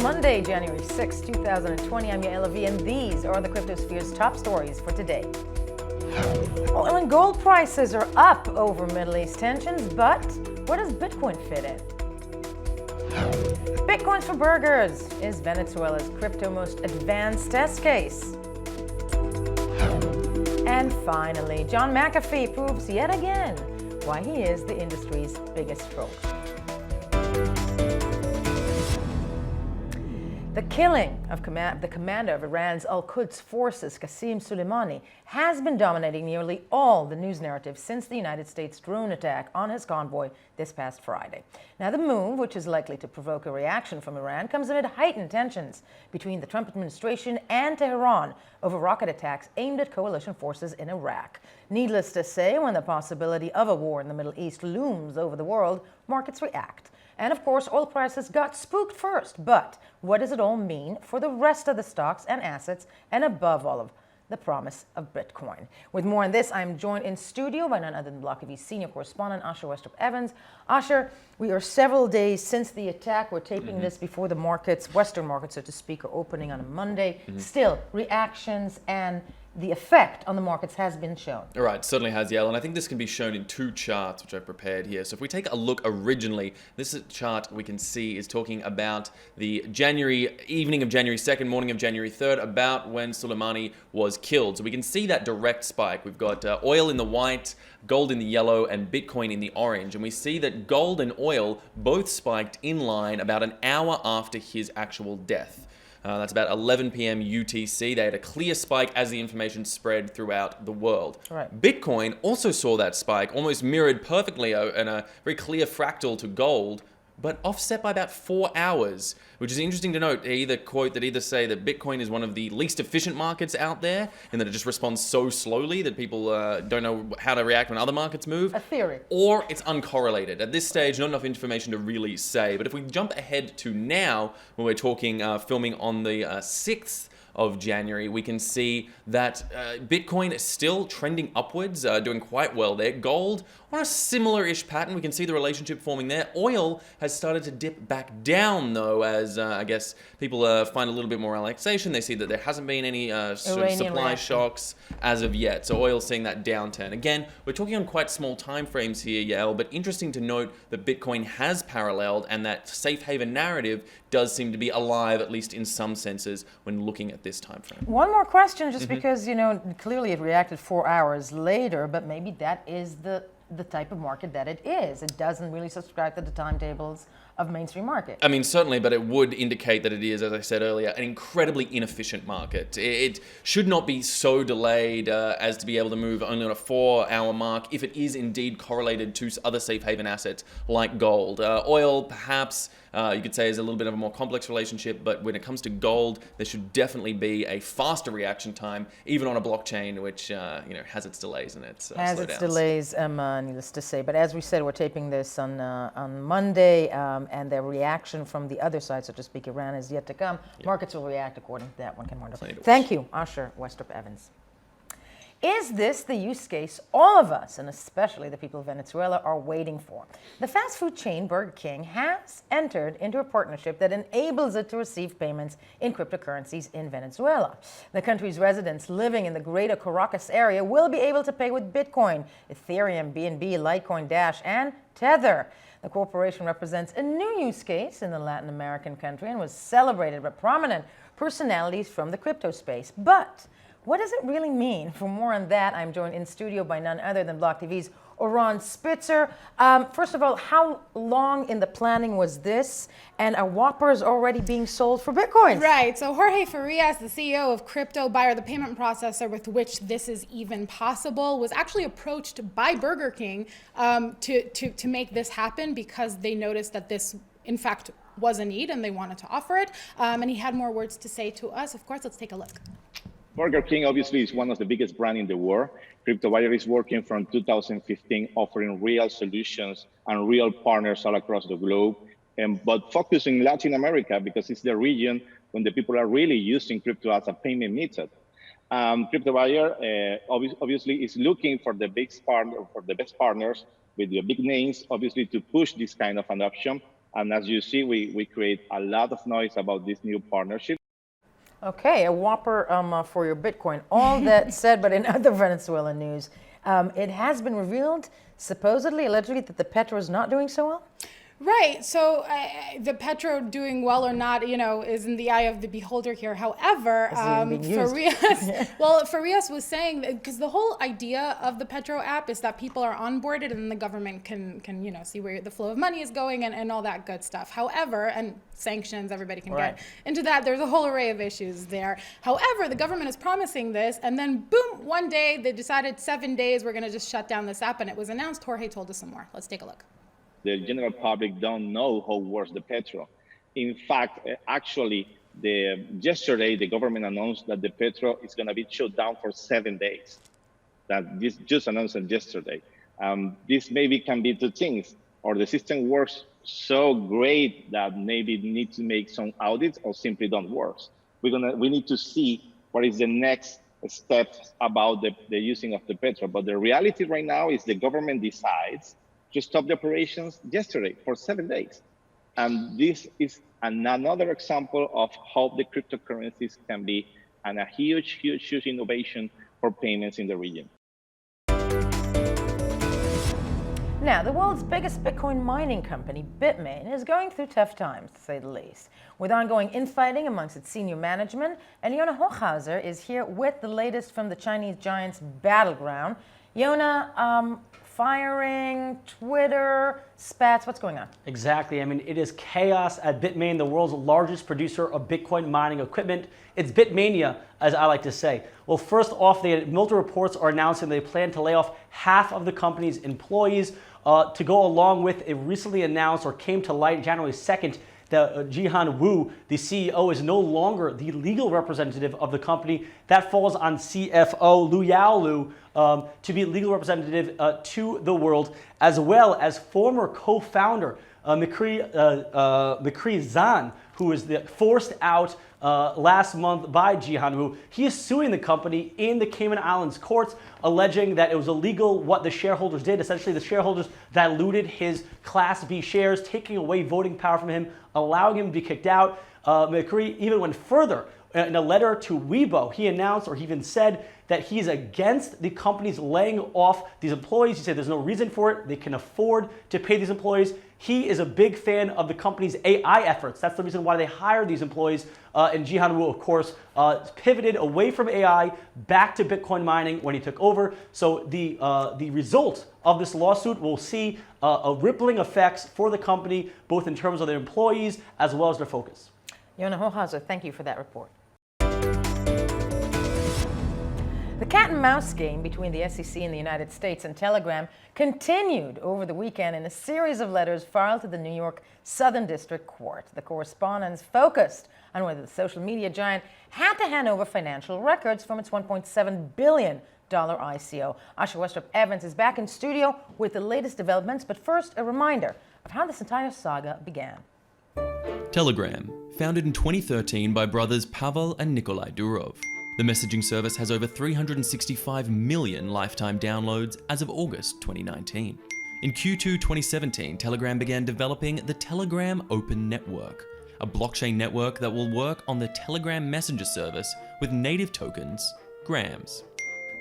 Monday, January 6, 2020. I'm Yael Avi, and these are the Cryptosphere's top stories for today. Oil and gold prices are up over Middle East tensions, but where does Bitcoin fit in? Bitcoins for burgers is Venezuela's crypto most advanced test case. And finally, John Mcafee proves yet again why he is the industry's biggest troll. The killing of the commander of Iran's Al-Quds forces, Qasem Soleimani, has been dominating nearly all the news narrative since the United States drone attack on his convoy this past Friday. Now, the move, which is likely to provoke a reaction from Iran, comes amid heightened tensions between the Trump administration and Tehran over rocket attacks aimed at coalition forces in Iraq. Needless to say, when the possibility of a war in the Middle East looms over the world, markets react. And of course, oil prices got spooked first. But what does it all mean for the rest of the stocks and assets, and above all of the promise of Bitcoin? With more on this, I'm joined in studio by none other than BLOCKTV senior correspondent Asher Westrup-Evans. Asher, we are several days since the attack. We're taping this before the markets, Western markets, so to speak, are opening on a Monday. Still, reactions and the effect on the markets has been shown. All right, certainly has, Yael, and I think this can be shown in two charts, which I've prepared here. So if we take a look originally, this chart we can see is talking about the evening of January 2nd, morning of January 3rd, about when Soleimani was killed. So we can see that direct spike. We've got oil in the white, gold in the yellow, and Bitcoin in the orange. And we see that gold and oil both spiked in line about an hour after his actual death. That's about 11 p.m. UTC. They had a clear spike as the information spread throughout the world. Right. Bitcoin also saw that spike, almost mirrored perfectly in a very clear fractal to gold, but offset by about 4 hours, which is interesting to note. Either say that Bitcoin is one of the least efficient markets out there, and that it just responds so slowly that people don't know how to react when other markets move. A theory. Or it's uncorrelated. At this stage, not enough information to really say. But if we jump ahead to now, when we're talking, filming on the 6th of January, we can see that Bitcoin is still trending upwards, doing quite well there. Gold on a similar-ish pattern. We can see the relationship forming there. Oil has started to dip back down, though, as I guess people find a little bit more relaxation. They see that there hasn't been any sort of supply shocks as of yet. So oil's seeing that downturn. Again, we're talking on quite small time frames here, Yael, but interesting to note that Bitcoin has paralleled, and that safe haven narrative does seem to be alive, at least in some senses, when looking at this time frame. One more question, just because, clearly it reacted 4 hours later, but maybe that is the type of market that it is. It doesn't really subscribe to the timetables of mainstream market. I mean, certainly, but it would indicate that it is, as I said earlier, an incredibly inefficient market. It should not be so delayed as to be able to move only on a 4-hour mark if it is indeed correlated to other safe haven assets like gold. Oil, perhaps, you could say is a little bit of a more complex relationship, but when it comes to gold, there should definitely be a faster reaction time, even on a blockchain, which has its delays and its has slowdowns. its delays, needless to say. But as we said, we're taping this on Monday, and the reaction from the other side, so to speak, Iran, is yet to come. Yep. Markets will react according to that. One can wonder. Thank you, Asher Westrup-Evans. Is this the use case all of us, and especially the people of Venezuela, are waiting for? The fast food chain Burger King has entered into a partnership that enables it to receive payments in cryptocurrencies in Venezuela. The country's residents living in the greater Caracas area will be able to pay with Bitcoin, Ethereum, BNB, Litecoin, Dash, and Tether. The corporation represents a new use case in the Latin American country and was celebrated by prominent personalities from the crypto space. But what does it really mean? For more on that, I'm joined in studio by none other than BLOCKTV's Oran Spitzer. First of all, how long in the planning was this? And are Whoppers already being sold for Bitcoin? Right. So Jorge Farias, the CEO of Crypto Buyer, the payment processor with which this is even possible, was actually approached by Burger King to make this happen because they noticed that this, in fact, was a need and they wanted to offer it. And he had more words to say to us. Of course, let's take a look. Burger King obviously is one of the biggest brands in the world. Crypto Buyer is working from 2015, offering real solutions and real partners all across the globe, but focusing in Latin America because it's the region when the people are really using crypto as a payment method. Crypto Buyer obviously is looking for the best partners with the big names, obviously, to push this kind of adoption. And as you see, we create a lot of noise about this new partnership. Okay, a whopper for your Bitcoin. All that said, but in other Venezuelan news, it has been revealed, supposedly, allegedly, that the petro is not doing so well. Right. So the petro doing well or not, is in the eye of the beholder here. However, Farias was saying that because the whole idea of the petro app is that people are onboarded and the government can see where the flow of money is going and all that good stuff. However, and sanctions, everybody can get into that. There's a whole array of issues there. However, the government is promising this, and then boom, one day they decided 7 days we're going to just shut down this app, and it was announced. Jorge told us some more. Let's take a look. The general public don't know how works the petro. In fact, actually, yesterday the government announced that the petro is going to be shut down for 7 days. That this just announced yesterday. This maybe can be two things, or the system works so great that maybe it needs to make some audits, or simply don't work. We need to see what is the next step about the using of the petro. But the reality right now is the government decides to stop the operations yesterday for 7 days. And this is another example of how the cryptocurrencies can be a huge innovation for payments in the region. Now, the world's biggest Bitcoin mining company, Bitmain, is going through tough times, to say the least, with ongoing infighting amongst its senior management. And Yona Hochhauser is here with the latest from the Chinese giant's battleground. Yona, firing, Twitter, spats, what's going on? Exactly. I mean, it is chaos at Bitmain, the world's largest producer of Bitcoin mining equipment. It's Bitmania, as I like to say. Well, first off, multiple reports are announcing they plan to lay off half of the company's employees to go along with a recently announced or came to light January 2nd that Jihan Wu, the CEO, is no longer the legal representative of the company. That falls on CFO Lu Yaolu to be legal representative to the world, as well as former co-founder Mcafee Zhan, who was forced out last month by Jihan Wu. He is suing the company in the Cayman Islands courts, alleging that it was illegal what the shareholders did. Essentially, the shareholders diluted his Class B shares, taking away voting power from him, allowing him to be kicked out. Mcafee even went further. In a letter to Weibo, he announced, or he even said, that he's against the company's laying off these employees. He said there's no reason for it. They can afford to pay these employees. He is a big fan of the company's AI efforts. That's the reason why they hired these employees. And Jihan Wu, of course, pivoted away from AI back to Bitcoin mining when he took over. So the result of this lawsuit will see a rippling effects for the company, both in terms of their employees as well as their focus. Yona Hochhauser, thank you for that report. The cat and mouse game between the SEC in the United States and Telegram continued over the weekend in a series of letters filed to the New York Southern District Court. The correspondence focused on whether the social media giant had to hand over financial records from its $1.7 billion ICO. Asha Westrup Evans is back in studio with the latest developments, but first a reminder of how this entire saga began. Telegram, founded in 2013 by brothers Pavel and Nikolai Durov. The messaging service has over 365 million lifetime downloads as of August 2019. In Q2 2017, Telegram began developing the Telegram Open Network, a blockchain network that will work on the Telegram messenger service with native tokens, grams.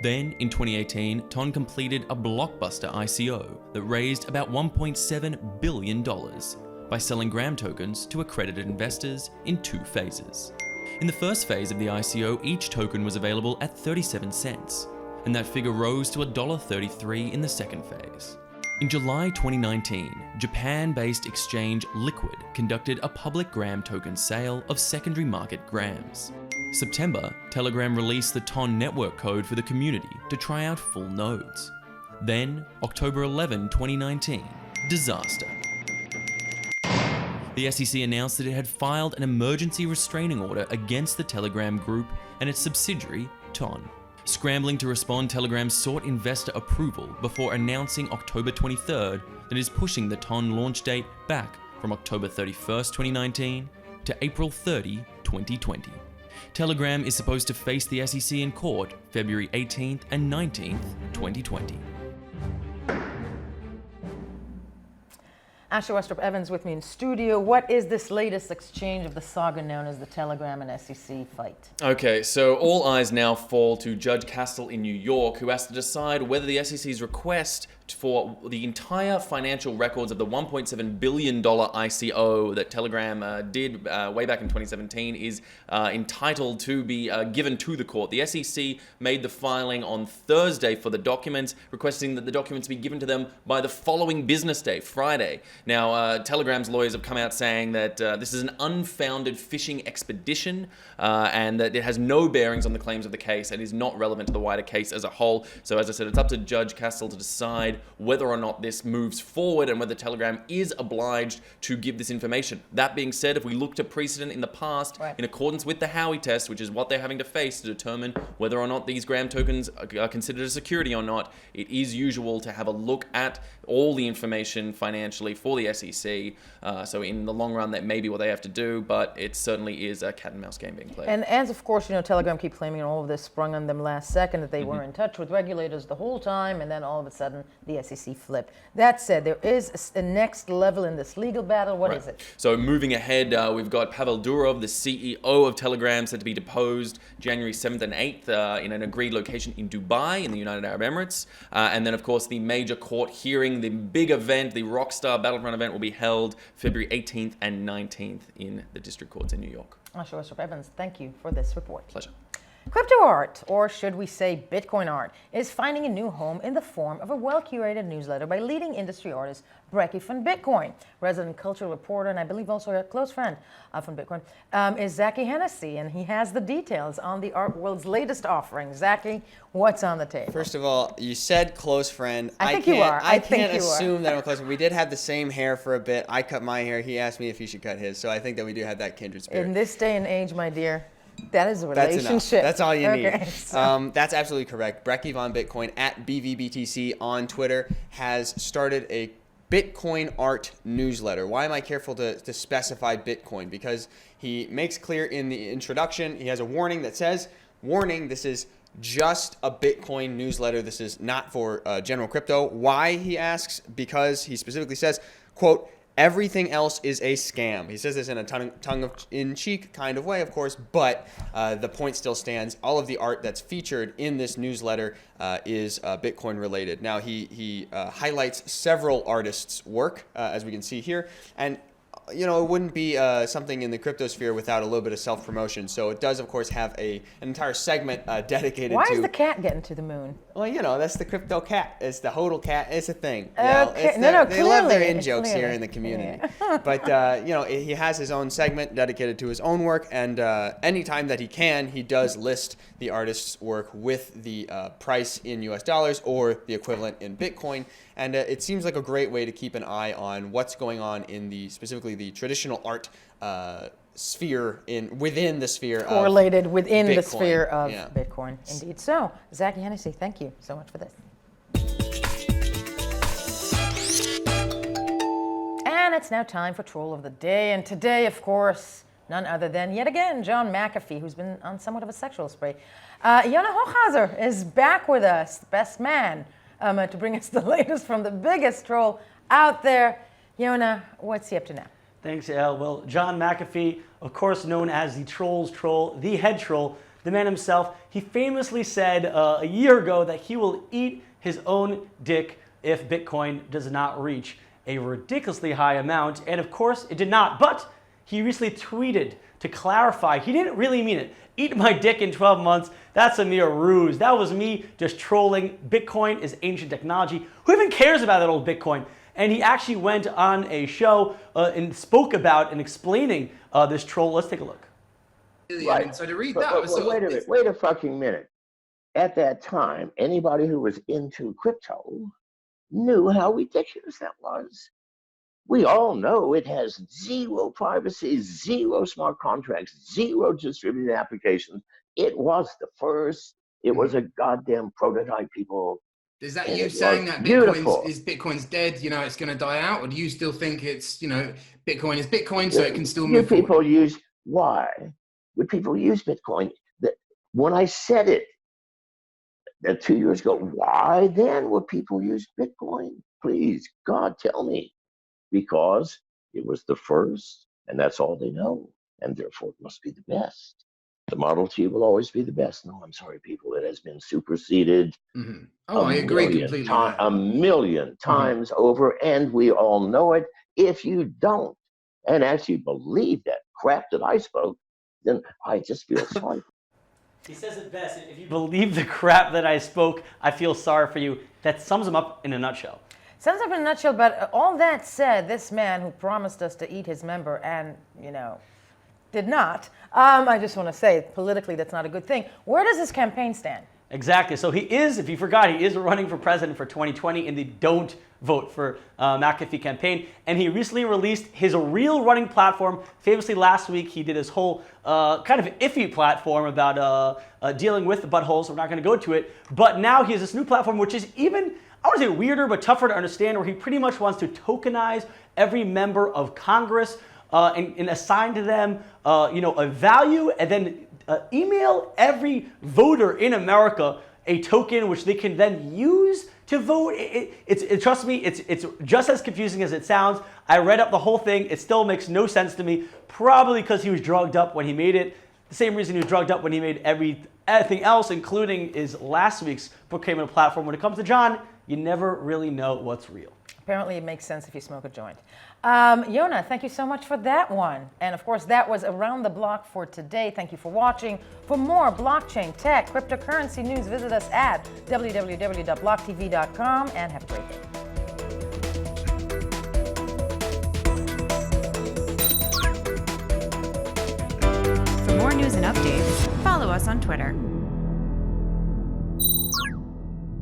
Then, in 2018, Ton completed a blockbuster ICO that raised about $1.7 billion by selling gram tokens to accredited investors in 2 phases. In the first phase of the ICO, each token was available at 37 cents, and that figure rose to $1.33 in the second phase. In July 2019, Japan-based exchange Liquid conducted a public gram token sale of secondary market grams. September, Telegram released the TON network code for the community to try out full nodes. Then, October 11, 2019, disaster. The SEC announced that it had filed an emergency restraining order against the Telegram group and its subsidiary, TON. Scrambling to respond, Telegram sought investor approval before announcing October 23rd that it is pushing the TON launch date back from October 31st, 2019 to April 30, 2020. Telegram is supposed to face the SEC in court February 18th and 19th, 2020. Asher Westrop Evans with me in studio. What is this latest exchange of the saga known as the Telegram and SEC fight? Okay, so all eyes now fall to Judge Castle in New York, who has to decide whether the SEC's request for the entire financial records of the $1.7 billion ICO that Telegram did way back in 2017 is entitled to be given to the court. The SEC made the filing on Thursday for the documents, requesting that the documents be given to them by the following business day, Friday. Now, Telegram's lawyers have come out saying that this is an unfounded phishing expedition and that it has no bearings on the claims of the case and is not relevant to the wider case as a whole. So as I said, it's up to Judge Castle to decide whether or not this moves forward and whether Telegram is obliged to give this information. That being said, if we look to precedent in the past, in accordance with the Howey test, which is what they're having to face to determine whether or not these Graham tokens are considered a security or not, it is usual to have a look at all the information financially for the SEC. So in the long run, that may be what they have to do, but it certainly is a cat and mouse game being played. And as of course, Telegram keep claiming all of this sprung on them last second, that they were in touch with regulators the whole time, and then all of a sudden the SEC flipped. That said, there is a next level in this legal battle. What is it? So moving ahead, we've got Pavel Durov, the CEO of Telegram, said to be deposed January 7th and 8th in an agreed location in Dubai in the United Arab Emirates. And then, of course, the major court hearing, the big event, the Rockstar Battlefront event will be held February 18th and 19th in the district courts in New York. Asher Westrop Evans, thank you for this report. Pleasure. Crypto art, or should we say Bitcoin art, is finding a new home in the form of a well-curated newsletter by leading industry artist Brecky from Bitcoin. Resident cultural reporter, and I believe also a close friend from Bitcoin, is Zachy Hennessy, and he has the details on the art world's latest offering. Zachy, what's on the table? First of all, you said close friend. I think you are. I can't assume that I'm a close friend. We did have the same hair for a bit. I cut my hair. He asked me if he should cut his, so I think that we do have that kindred spirit. In this day and age, my dear, that is a relationship. That's enough. That's all you need. Okay, so. That's absolutely correct. Brecky von Bitcoin at BVBTC on Twitter has started a Bitcoin art newsletter. Why am I careful to specify Bitcoin? Because he makes clear in the introduction, he has a warning that says, warning, this is just a Bitcoin newsletter. This is not for general crypto. Why, he asks? Because he specifically says, quote, everything else is a scam. He says this in a tongue-in-cheek kind of way, of course, but the point still stands. All of the art that's featured in this newsletter is Bitcoin related. Now, he highlights several artists' work, as we can see here, and it wouldn't be something in the crypto sphere without a little bit of self-promotion. So it does, of course, have an entire segment dedicated to... Why is the cat getting to the moon? Well, that's the crypto cat. It's the hodl cat. It's a thing. Okay. They love their in-jokes here in the community. Yeah. But, he has his own segment dedicated to his own work. And anytime that he can, he does list the artist's work with the price in US dollars or the equivalent in Bitcoin. And it seems like a great way to keep an eye on what's going on in specifically the traditional art sphere within the sphere correlated of within Bitcoin. the sphere of Bitcoin. Indeed. So, Zachy Hennessy, thank you so much for this. And it's now time for Troll of the Day. And today, of course, none other than, yet again, John Mcafee, who's been on somewhat of a sexual spree. Yona Hochhauser is back with us, the best man, to bring us the latest from the biggest troll out there. Yona, what's he up to now? Thanks, Elle. Well, John Mcafee, of course known as the troll's troll, the head troll, the man himself, he famously said a year ago that he will eat his own dick if Bitcoin does not reach a ridiculously high amount. And of course, it did not. But he recently tweeted to clarify he didn't really mean it. Eat my dick in 12 months, that's a mere ruse. That was me just trolling. Bitcoin is ancient technology. Who even cares about that old Bitcoin? And he actually went on a show and spoke about and explaining this troll. Let's take a look. Right. So to read that, wait a fucking minute. At that time, anybody who was into crypto knew how ridiculous that was. We all know it has zero privacy, zero smart contracts, zero distributed applications. It was the first. It was a goddamn prototype, people. Is that you saying that Bitcoin's dead, it's going to die out? Or do you still think it's, Bitcoin is Bitcoin, so it can still move forward? Why would people use Bitcoin? When I said it 2 years ago, why then would people use Bitcoin? Please, God, tell me. because it was the first, and that's all they know, and therefore it must be the best. The Model T will always be the best. No, I'm sorry, people. It has been superseded I agree completely. a million times over, and we all know it. If you don't and actually believe that crap that I spoke, then I just feel sorry. He says it best. If you believe the crap that I spoke, I feel sorry for you. That sums him up in a nutshell. Sums up in a nutshell, but all that said, this man who promised us to eat his member and, did not, I just want to say, politically, that's not a good thing. Where does his campaign stand? Exactly. So he is, if you forgot, he is running for president for 2020 in the Don't Vote for Mcafee campaign. And he recently released his real running platform. Famously, last week, he did his whole kind of iffy platform about dealing with the buttholes. We're not going to go to it. But now he has this new platform, which is even, I want to say weirder, but tougher to understand, where he pretty much wants to tokenize every member of Congress and assign to them, a value, and then email every voter in America a token which they can then use to vote. Trust me, it's just as confusing as it sounds. I read up the whole thing. It still makes no sense to me, probably because he was drugged up when he made it. The same reason he was drugged up when he made everything else, including his last week's procurement platform. When it comes to John, you never really know what's real. Apparently it makes sense if you smoke a joint. Yona, thank you so much for that one. And of course, that was Around the Block for today. Thank you for watching. For more blockchain, tech, cryptocurrency news, visit us at www.blocktv.com and have a great day. For more news and updates, follow us on Twitter.